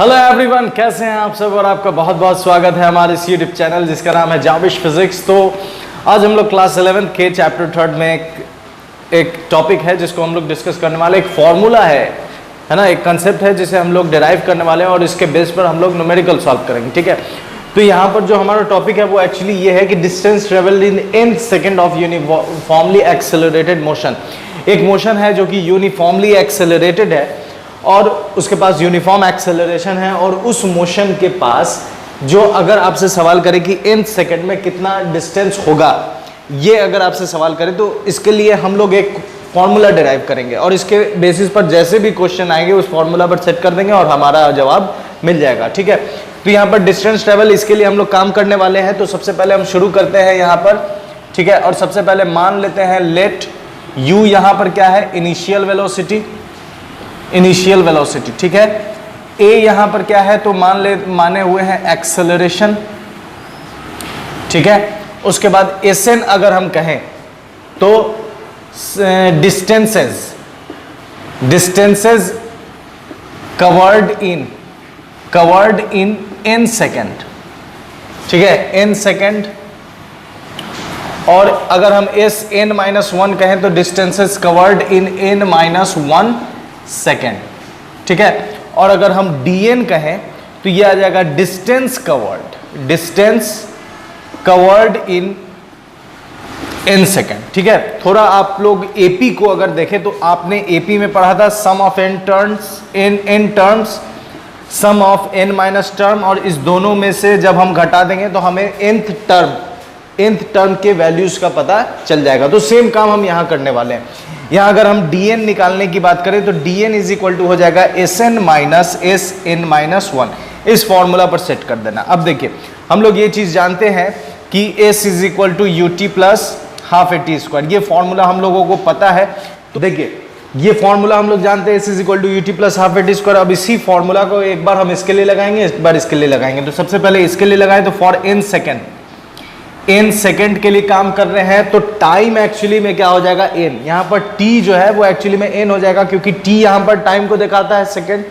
Hello everyone, कैसे हैं आप सब। और आपका बहुत बहुत स्वागत है हमारे इस यूट्यूब चैनल जिसका नाम है जाविश फिजिक्स। तो आज हम लोग क्लास 11 के चैप्टर 3 में एक टॉपिक है जिसको हम लोग डिस्कस करने वाले। एक फॉर्मूला है ना, एक कंसेप्ट है जिसे हम लोग डिराइव करने वाले हैं और इसके बेस पर हम लोग न्यूमेरिकल सॉल्व करेंगे। ठीक है, तो यहाँ पर जो हमारा टॉपिक है वो एक्चुअली ये है कि distance travelled in n second of uniformly accelerated motion. एक मोशन है जो कि यूनिफॉर्मली एक्सेलरेटेड है और उसके पास यूनिफॉर्म एक्सेलरेशन है, और उस मोशन के पास जो अगर आपसे सवाल करे कि n सेकेंड में कितना डिस्टेंस होगा, ये अगर आपसे सवाल करे तो इसके लिए हम लोग एक फॉर्मूला डिराइव करेंगे और इसके बेसिस पर जैसे भी क्वेश्चन आएंगे उस फॉर्मूला पर सेट कर देंगे और हमारा जवाब मिल जाएगा। ठीक है, तो यहाँ पर डिस्टेंस ट्रेवल इसके लिए हम लोग काम करने वाले हैं। तो सबसे पहले हम शुरू करते हैं यहाँ पर। ठीक है, और सबसे पहले मान लेते हैं लेट u यहाँ पर क्या है, इनिशियल वेलोसिटी। ठीक है, a यहाँ पर क्या है, तो माने हुए हैं एक्सेलरेशन। ठीक है, उसके बाद Sn अगर हम कहें तो distances covered in n second. ठीक है, n सेकेंड। और अगर हम Sn-1 कहें तो distances covered in n-1 second. ठीक है, और अगर हम dn कहें तो ये आ जाएगा distance covered in n second. ठीक है, थोड़ा आप लोग AP को अगर देखें तो आपने AP में पढ़ा था sum of n terms sum of n- term, और इस दोनों में से जब हम घटा देंगे तो हमें nth टर्म के वैल्यूज का पता चल जाएगा। तो सेम काम हम यहाँ करने वाले हैं। यहाँ अगर हम dn निकालने की बात करें तो dn इज इक्वल टू हो जाएगा Sn माइनस Sn-1। इस फॉर्मूला पर सेट कर देना। अब देखिए, हम लोग ये चीज़ जानते हैं कि S is equal to ut plus half at square. ये फॉर्मूला हम लोगों को पता है। तो देखिए, ये फॉर्मूला हम लोग जानते हैं, S is equal to ut plus half at square. अब इसी फॉर्मूला को एक बार हम इसके लिए लगाएंगे, एक बार इसके लिए लगाएंगे। तो सबसे पहले इसके लिए लगाएं तो फॉर n सेकेंड के लिए काम कर रहे हैं, तो टाइम एक्चुअली में क्या हो जाएगा, n। यहाँ पर t जो है वो एक्चुअली में n हो जाएगा, क्योंकि t यहाँ पर टाइम को दिखाता है सेकेंड,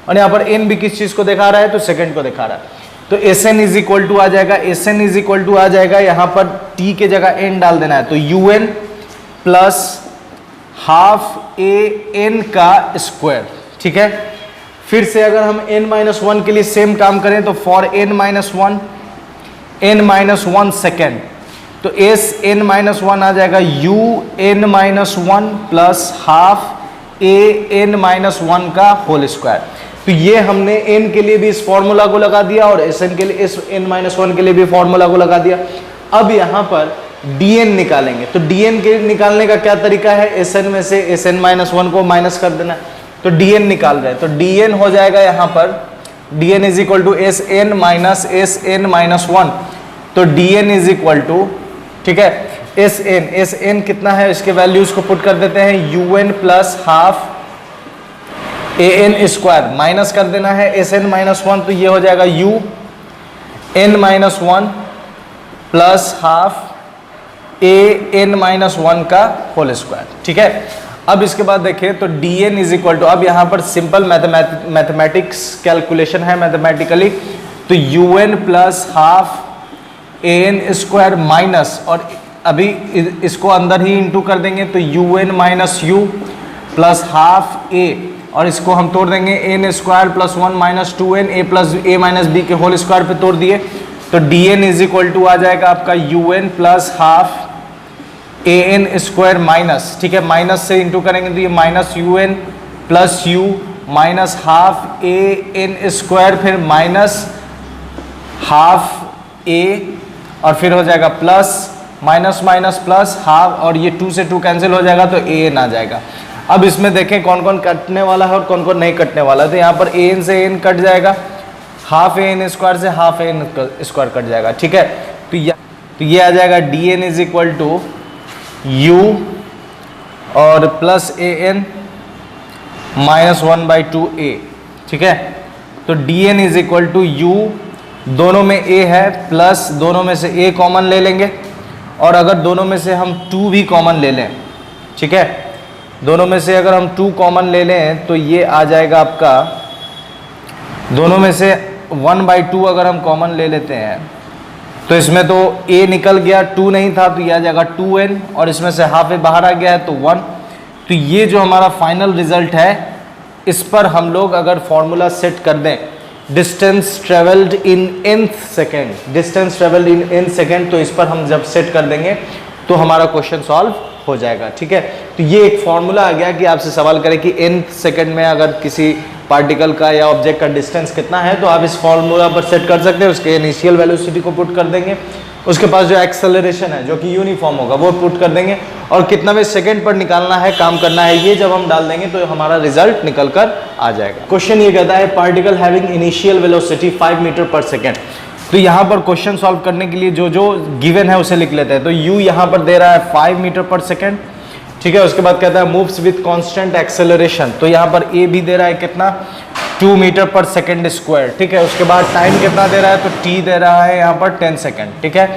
और यहाँ पर n भी किस चीज को दिखा रहा है, तो सेकेंड को दिखा रहा है। तो Sn इज इक्वल टू आ जाएगा यहाँ पर t के जगह n डाल देना है, तो un प्लस हाफ an का स्क्वायर। ठीक है, फिर से अगर हम n-1 के लिए सेम काम करें तो फॉर n-1 सेकेंड, तो Sn-1 आ जाएगा un-1 प्लस हाफ an-1 का होल स्क्वायर। तो ये हमने n के लिए भी इस फॉर्मूला को लगा दिया और Sn के लिए इस n-1 के लिए भी फॉर्मूला को लगा दिया। अब यहाँ पर dn निकालेंगे, तो dn के निकालने का क्या तरीका है, Sn में से Sn-1 को माइनस कर देना। तो dn निकाल रहे हैं, तो dn हो जाएगा यहाँ पर dn is equal to Sn minus Sn-1। तो dn इज इक्वल टू, ठीक है, Sn कितना है, इसके वैल्यूज को पुट कर देते हैं, un plus half an square, minus कर देना है Sn-1, तो ये हो जाएगा un-1 प्लस हाफ an-1 का होल स्क्वायर। ठीक है, अब इसके बाद देखिए तो dn इज इक्वल टू, अब यहाँ पर सिंपल मैथमेटिक्स कैलकुलेशन है मैथमेटिकली, तो un plus half an square minus, और अभी इसको अंदर ही इंटू कर देंगे, तो un minus u plus half a, और इसको हम तोड़ देंगे n square plus 1 minus 2n a plus a minus b के होल स्क्वायर पे तोड़ दिए, तो dn इज इक्वल टू आ जाएगा आपका un plus half an square minus, ठीक है, माइनस से इंटू करेंगे तो ये minus un plus u minus half an square, फिर माइनस हाफ a, और फिर हो जाएगा plus minus minus plus half, और ये 2 से 2 कैंसिल हो जाएगा तो an आ जाएगा। अब इसमें देखें कौन कौन कटने वाला है और कौन कौन नहीं कटने वाला है। तो यहाँ पर an से n कट जाएगा, हाफ an स्क्वायर से हाफ an स्क्वायर कट जाएगा। ठीक है, तो ये आ जाएगा dn is equal to u और प्लस an माइनस 1/2a। ठीक है, तो dn is equal to u, दोनों में a है, प्लस दोनों में से a कॉमन ले लेंगे, और अगर दोनों में से हम 2 भी कॉमन ले लें, ठीक है, दोनों में से अगर हम 2 कॉमन ले लें तो ये आ जाएगा आपका दोनों में से 1/2 अगर हम कॉमन ले लेते हैं तो इसमें तो a निकल गया, 2 नहीं था तो यह आ जाएगा 2n, और इसमें से हाफ a बाहर आ गया है तो 1। तो ये जो हमारा फाइनल रिजल्ट है, इस पर हम लोग अगर फॉर्मूला सेट कर दें, distance travelled in nth second, distance travelled in nth second, तो इस पर हम जब सेट कर देंगे तो हमारा क्वेश्चन सॉल्व हो जाएगा। ठीक है, तो ये एक फॉर्मूला आ गया कि आपसे सवाल करें कि nth सेकेंड में अगर किसी पार्टिकल का या ऑब्जेक्ट का डिस्टेंस कितना है, तो आप इस फॉर्मूला पर सेट कर सकते हैं। उसके इनिशियल वेलोसिटी को पुट कर देंगे, उसके पास जो एक्सेलरेशन है जो कि यूनिफॉर्म होगा वो पुट कर देंगे, और कितनावें सेकंड पर निकालना है, काम करना है, ये जब हम डाल देंगे तो हमारा रिजल्ट निकल कर आ जाएगा। क्वेश्चन ये कहता है particle having initial velocity 5 metre पर सेकेंड। तो यहाँ पर क्वेश्चन सॉल्व करने के लिए जो जो गिवन है उसे लिख लेते हैं। तो u यहाँ पर दे रहा है 5 मीटर पर सेकेंड, ठीक है। उसके बाद कहता है मूव्स विथ कांस्टेंट एक्सेलरेशन, तो यहाँ पर a भी दे रहा है कितना, 2 मीटर पर सेकेंड स्क्वायर, ठीक है। उसके बाद टाइम कितना दे रहा है, तो t दे रहा है यहाँ पर 10 सेकेंड, ठीक है।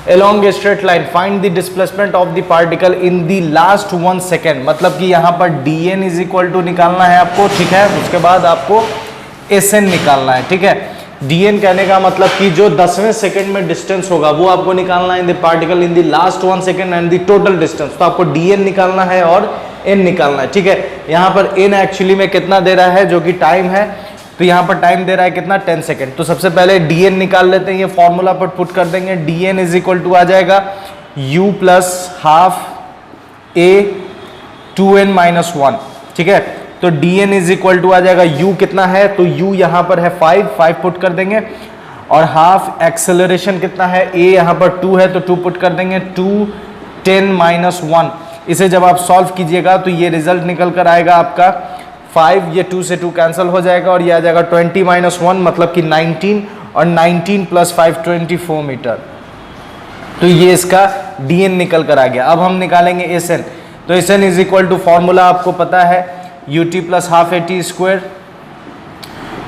along a straight line find the displacement of the particle in the last 1 second, मतलब कि यहाँ पर dn इज इक्वल टू निकालना है आपको, ठीक है। उसके बाद आपको sn निकालना है, ठीक है। dn कहने का मतलब कि जो 10वें सेकंड में डिस्टेंस होगा वो आपको निकालना है in the particle in the last 1 second and the total distance, तो आपको dn निकालना है और n निकालना है, ठीक है। यहाँ पर n एक्चुअली में कितना दे रहा है, जो कि टाइम है, तो यहाँ पर टाइम दे रहा है कितना, 10 सेकंड। तो सबसे पहले dn निकाल लेते हैं, ये फॉर्मूला पर पुट कर देंगे। dn इज इक्वल टू आ जाएगा u plus half a 2n minus 1, ठीक है। तो dn इज इक्वल टू आ जाएगा u कितना है, तो u यहाँ पर है 5 पुट कर देंगे, और हाफ एक्सेलरेशन कितना है, a यहाँ पर 2 है तो 2 पुट कर देंगे, 2 10 माइनस 1। इसे जब आप सॉल्व कीजिएगा तो ये रिजल्ट निकल कर आएगा आपका 5, ये 2 से 2 कैंसिल हो जाएगा और ये आ जाएगा 20 माइनस 1 मतलब कि 19, और 19 प्लस 5 24 मीटर। तो ये इसका dn निकल कर आ गया। अब हम निकालेंगे sn, तो sn is equal to formula आपको पता है ut plus half at square.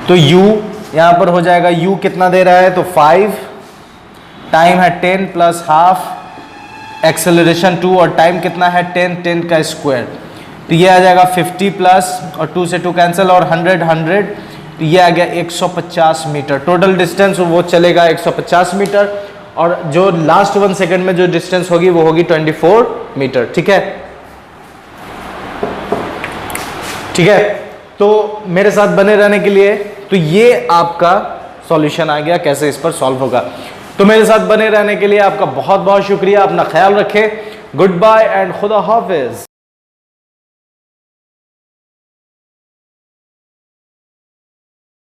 तो u यहाँ पर हो जाएगा, u कितना दे रहा है, तो 5, टाइम है 10 प्लस हाफ, एक्सेलरेशन 2, और टाइम कितना है 10 का स्क्वायर, तो ये आ जाएगा 50 प्लस, और 2 से 2 कैंसिल, और 100, तो ये आ गया 150 मीटर। टोटल डिस्टेंस वो चलेगा 150 मीटर, और जो लास्ट 1 सेकंड में जो डिस्टेंस होगी वो होगी 24 मीटर, ठीक है। ठीक है, तो मेरे साथ बने रहने के लिए, तो ये आपका सॉल्यूशन आ गया कैसे इस पर सॉल्व होगा। तो मेरे साथ बने रहने के लिए आपका बहुत बहुत शुक्रिया, अपना ख्याल रखें, गुड बाय एंड खुदा हाफिज।